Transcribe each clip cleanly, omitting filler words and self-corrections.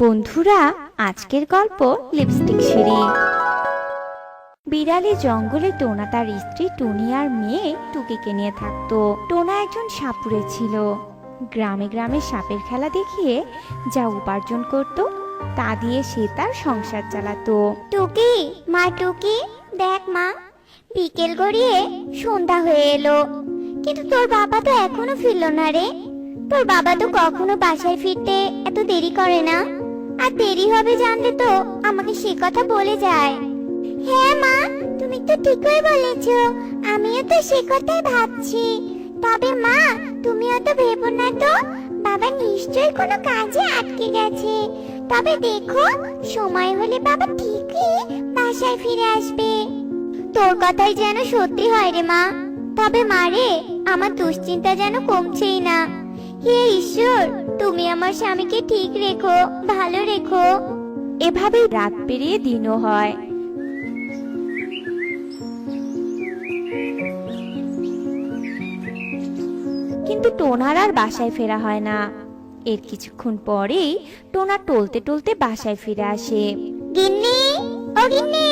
বন্ধুরা, আজকের গল্প লিপস্টিক সিঁড়ি। বিড়ালি জঙ্গলে টোনা তার স্ত্রী টুনি আর মেয়ে টুকিকে নিয়ে থাকতো। টোনা একজন সাপুড়ে ছিল। গ্রামে গ্রামে সাপের খেলা দেখিয়ে যা উপার্জন করত তা দিয়ে সে তার সংসার চালাতো। টুকি, মা টুকি, দেখ মা, বিকেল গড়িয়ে সন্ধ্যা হয়ে এলো, কিন্তু তোর বাবা তো এখনো ফিরলো না রে। তোর বাবা তো কখনো বাসায় ফিরতে এত দেরি করে না, আর দেরি হবে জানলে তো আমাকে সে কথা বলে যায়। হ্যাঁ মা, তুমি তো ঠিকই বলেছো, আমিও তো সে কথাই ভাবছি। তবে মা, তুমিও তো ভেবো না তো, বাবা নিশ্চয়ই কোনো কাজে আটকে গেছে। তবে দেখো, সময় হলে বাবা ঠিকই বাসায় ফিরে আসবে। তোর কথাই যেন সত্যি হয় রে মা। তবে মা রে, আমার দুশ্চিন্তা যেন কমছেই না। হে ঈশ্বর, তুমি আমার স্বামীকে ঠিক রেখো, ভালো রেখো। এভাবেই রাত পেরিয়ে দিনও হয়। কিন্তু টোনার আর বাসায় ফেরা হয় না। এর কিছুক্ষণ পরেই টোনা টলতে টলতে বাসায় ফিরে আসে। গিন্নি, ও গিন্নি,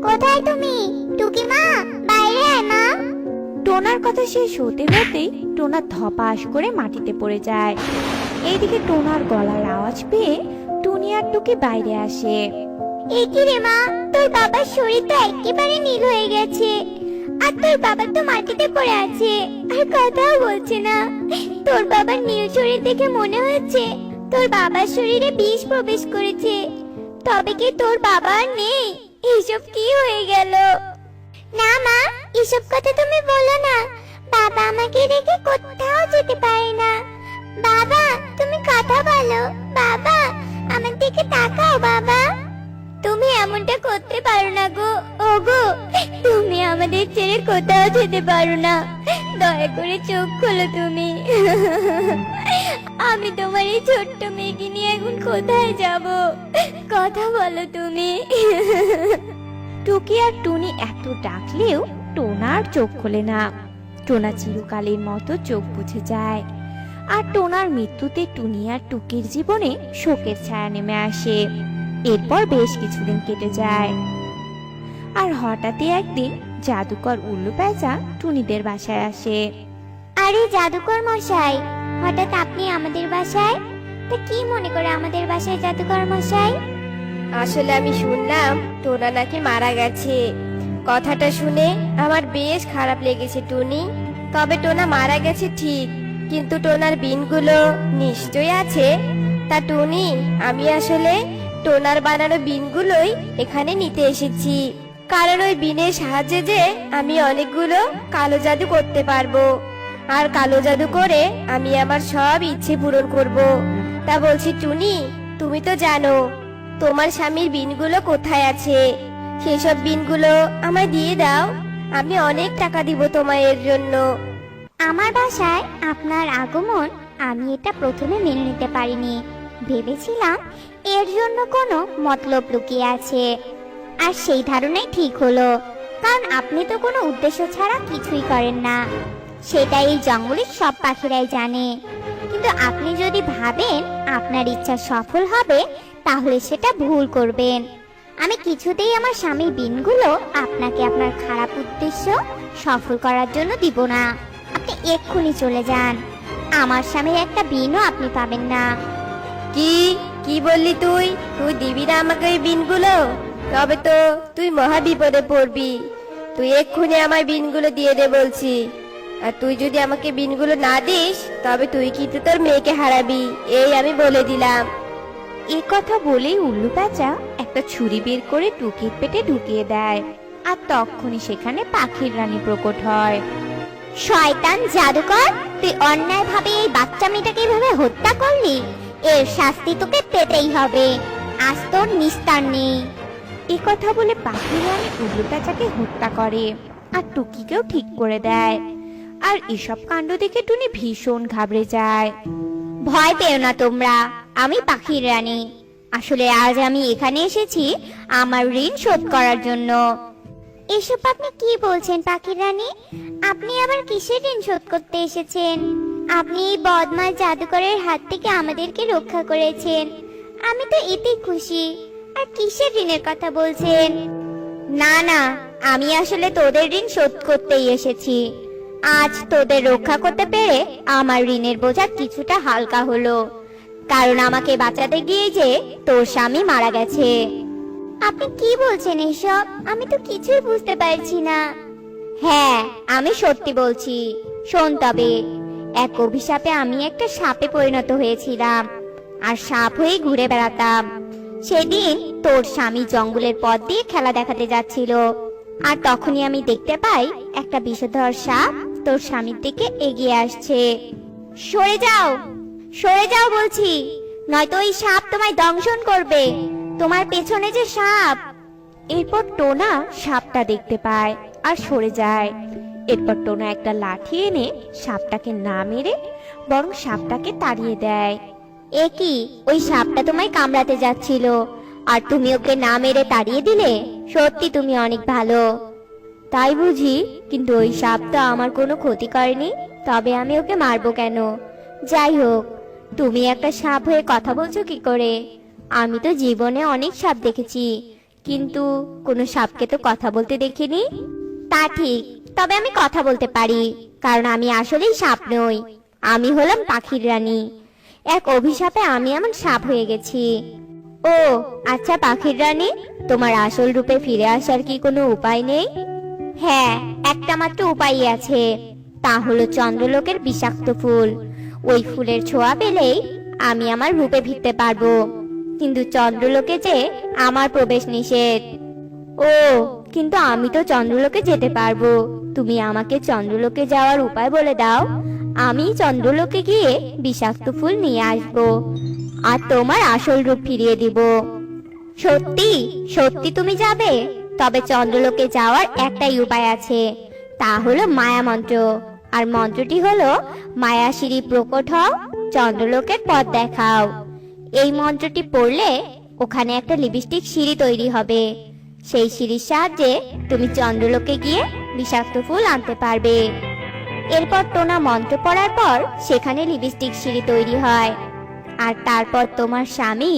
কোথায় তুমি? টুকি মা, বাইরে আয় মা। টোনার কথা শেষ হতে হতেই টোনা ধপাস করে মাটিতে পড়ে যায়। এইদিকে টোনার গলার আওয়াজ পেয়ে টুনি আর টুকি বাইরে আসে। এ কি রে মা, তোর বাবার শরীর তো একেবারে নীল হয়ে গেছে, আর তোর বাবা তো মাটিতে পড়ে আছে, আর কথাও বলছে না। তোর বাবার নীল শরীর দেখে মনে হচ্ছে তোর বাবার শরীরে বিষ প্রবেশ করেছে। তবে কি তোর বাবা আর নেই? এসব কি হয়ে গেল? না মা, এসব কথা তুমি বলো না। বাবা আমাকে রেখে কোথাও যেতে পারে না। বাবা, তুমি কথা বলো। বাবা, আমার দিকে তাকাও বাবা। তুমি এমনটা করতে পারো না গো। ওগো, তুমি আমাদের ছেড়ে কোথাও যেতে পারো না। দয়া করে চোখ খোলো তুমি। আমি তোমার এই ছোট্ট মেয়েকে নিয়ে এখন কোথায় যাব? কথা বলো তুমি। টুকি আর টুনি এত ডাকলেও টোনা আর চোখ খোলে না। টোনা চিরকালের মতো চোখ বুঝে যায়। আর টোনার মৃত্যুতে টুনি আর টুকির জীবনে শোকের ছায়া নেমে আসে। এরপর বেশ কিছুদিন কেটে যায়। আর হঠাৎই একদিন জাদুকর উল্লু পেঁচা টুনিদের বাসায় আসে। আরে জাদুকর মশাই, হঠাৎ আপনি আমাদের বাসায়? তা কি মনে করে আমাদের বাসায় জাদুকর মশাই? আসলে আমি শুনলাম টোনা নাকি মারা গেছে। কথাটা শুনে আমার বেশ খারাপ লেগেছে টুনি। তবে টোনা মারা গেছে ঠিক, কিন্তু টোনার বিনগুলো নিশ্চয়ই আছে। তা টুনি, আমি আসলে টোনার বানানো বিনগুলোই এখানে নিতে এসেছি, কারণ ওই বিনের সাহায্যে যে আমি অনেকগুলো কালো জাদু করতে পারবো। আর কালো জাদু করে আমি আমার সব ইচ্ছে পূরণ করব। তা বলছি টুনি, তুমি তো জানো তোমার স্বামীর বিনগুলো কোথায় আছে। সেসব বিনগুলো আমায় দিয়ে দাও, আমি অনেক টাকা দিব তোমায় এর জন্য। আমার বাসায় আপনার আগমন আমি এটা প্রথমে মেনে নিতে পারিনি। ভেবেছিলাম এর জন্য কোনো মতলব লুকিয়ে আছে, আর সেই ধারণাই ঠিক হলো। কারণ আপনি তো কোনো উদ্দেশ্য ছাড়া কিছুই করেন না, সেটা এই জঙ্গলের সব পাখিরাই জানে। কিন্তু আপনি যদি ভাবেন আপনার ইচ্ছা সফল হবে, তাহলে সেটা ভুল করবেন। আমি কিছুতেই আমার স্বামীর বিনগুলো আপনাকে আপনার খারাপ উদ্দেশ্য সফল করার জন্য দিব না। আপনি এক্ষুনি চলে যান, আমার স্বামীর একটা বিনও আপনি পাবেন না। কি কি বললি তুই? তুই দিবি না আমাকে ওই বিনগুলো? তবে তো তুই মহা বিপদে পড়বি। তুই এক্ষুনি আমার বিনগুলো দিয়ে দে বলছি। আর তুই যদি আমাকে বিনগুলো না দিস, তবে তুই কিন্তু তোর মেয়েকে হারাবি, এই আমি বলে দিলাম। এ কথা বলেই উল্লু পেঁচা একটা ছুরি বের করে টুকির পেটে ঢুকিয়ে দেয়। আর তখনই সেখানে পাখির রানী প্রকট হয়। শয়তান জাদুকর, তুই অন্যায়ভাবে এই বাচ্চা মেয়েটাকে এভাবে হত্যা করলি। এর শাস্তি তোকে পেতেই হবে, আজ তোর নিস্তার নেই। এ কথা বলে পাখির রানী উল্লু পেঁচাকে হত্যা করে আর টুকিকেও ঠিক করে দেয়। আর এসব কাণ্ড দেখে টুনি ভীষণ ঘাবড়ে যায়। ভয় পেও না তোমরা, আমি পাখির রানী। আসলে আজ আমি এখানে এসেছি আমার ঋণ শোধ করার জন্য। এসব আপনি কি বলছেন পাখির রানী? আপনি আবার কিসের ঋণ শোধ করতে এসেছেন? আপনি এই বদমাশ জাদুকরের হাত থেকে আমাদেরকে রক্ষা করেছেন, আমি তো এতেই খুশি। আর কিসের ঋণের কথা বলছেন? না না, আমি আসলে তোদের ঋণ শোধ করতেই এসেছি। আজ তোদের রক্ষা করতে পেরে আমার ঋণের বোঝা কিছুটা হালকা হলো, কারণ আমাকে বাঁচাতে গিয়ে যে তোর স্বামী মারা গেছে। আপনি কি বলছেন এসব? আমি তো কিছুই বুঝতে পারছি না। হ্যাঁ, আমি সত্যি বলছি। শোন তবে, এক অভিশাপে আমি একটা সাপে পরিণত হয়েছিলাম, আর সাপ হয়ে ঘুরে বেড়াতাম। সেদিন তোর স্বামী জঙ্গলের পথ দিয়ে খেলা দেখাতে যাচ্ছিল, আর তখনই আমি দেখতে পাই একটা বিষধর সাপ তোর স্বামীর দিকে এগিয়ে আসছে। সরে যাও, সরে যাও বলছি, নয়তো ওই সাপ তোমায় দংশন করবে। তোমার পেছনে যে সাপ। এরপর টোনা সাপটা দেখতে পায় আর সরে যায়। এরপর টোনা একটা লাঠি এনে সাপটাকে না মেরে বরং সাপটাকে তাড়িয়ে দেয়। এ কি, ওই সাপটা তোমায় কামড়াতে যাচ্ছিল আর তুমি ওকে না মেরে তাড়িয়ে দিলে? সত্যি তুমি অনেক ভালো। তাই বুঝি? কিন্তু ওই সাপ তো আমার কোনো ক্ষতি করেনি, তবে আমি ওকে মারবো কেন? যাই হোক, তুমি একটা সাপ হয়ে কথা বলছো কি করে? আমি তো জীবনে অনেক সাপ দেখেছি, কিন্তু কোনো সাপকে তো কথা বলতে দেখিনি। তা ঠিক, তবে আমি কথা বলতে পারি, কারণ আমি আসলেই সাপ নই। আমি হলাম পাখির রানী। এক অভিশাপে আমি এমন সাপ হয়ে গেছি। ও আচ্ছা পাখির রানী, তোমার আসল রূপে ফিরে আসার কি কোনো উপায় নেই? হ্যাঁ, একটা মাত্র উপায় আছে, তা হলো চন্দ্রলোকের বিষাক্ত ফুল। ওই ফুলের ছোঁয়া পেলেই আমি আমার রূপে ফিরতে পারবো, কিন্তু চন্দ্রলোকে যে আমার প্রবেশ নিষেধ। ও, কিন্তু আমি তো চন্দ্রলোকে যেতে পারবো। তুমি আমাকে চন্দ্রলোকে যাওয়ার উপায় বলে দাও, আমি চন্দ্রলোকে গিয়ে বিষাক্ত ফুল নিয়ে আসবো আর তোমার আসল রূপ ফিরিয়ে দিব। সত্যি সত্যি তুমি যাবে? তবে চন্দ্রলোকে যাওয়ার একটাই উপায় আছে, তা হলো মায়া মন্ত্র। আর মন্ত্রটি হলো, মায়া সিঁড়ি প্রকট হও, চন্দ্রলোকের পথ দেখাও। এই মন্ত্রটি পড়লে ওখানে একটা লিপস্টিক সিঁড়ি তৈরি হবে। সেই সিঁড়ির সাহায্যে তুমি চন্দ্রলোকে গিয়ে বিষাক্ত ফুল আনতে পারবে। এরপর টোনা মন্ত্র পড়ার পর সেখানে লিপস্টিক সিঁড়ি তৈরি হয়, আর তারপর তোমার স্বামী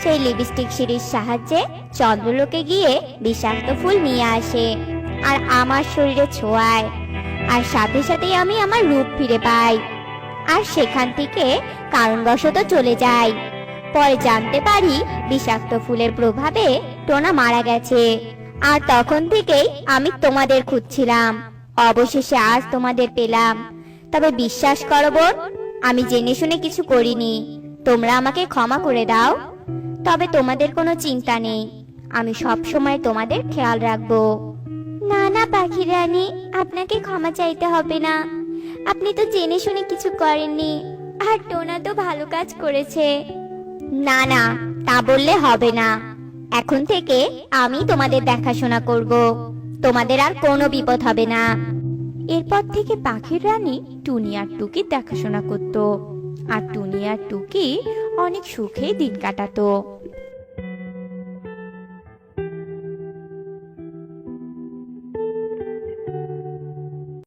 সেই লিপস্টিক সিঁড়ির সাহায্যে চন্দ্রলোকে গিয়ে বিষাক্ত ফুল নিয়ে আসে আর আমার শরীরে ছোঁয়ায়, আর সাথে সাথেই আমি আমার রূপ ফিরে পাই। আর সেখান থেকে কারণবশত চলে যাই। পরে জানতে পারি বিষাক্ত ফুলের প্রভাবে টোনা মারা গেছে, আর তখন থেকেই আমি তোমাদের খুঁজছিলাম। অবশেষে আজ তোমাদের পেলাম। তবে বিশ্বাস করো বোন, আমি জেনে শুনে কিছু করিনি। তোমরা আমাকে ক্ষমা করে দাও। তবে তোমাদের কোনো চিন্তা নেই, আমি সব সময় তোমাদের খেয়াল রাখবো। না না পাখি রানী, আপনাকে ক্ষমা চাইতে হবে না। আপনি তো জেনে শুনে কিছু করেননি, আর টোনা তো ভালো কাজ করেছে। না না, তা বললে হবে না। এখন থেকে আমি তোমাদের দেখাশোনা করব, তোমাদের আর কোনো বিপদ হবে না। এরপর থেকে পাখির রানী টুনি আর টুকির দেখাশোনা করত, আর টুনি আর টুকি অনেক সুখে দিন কাটাতো।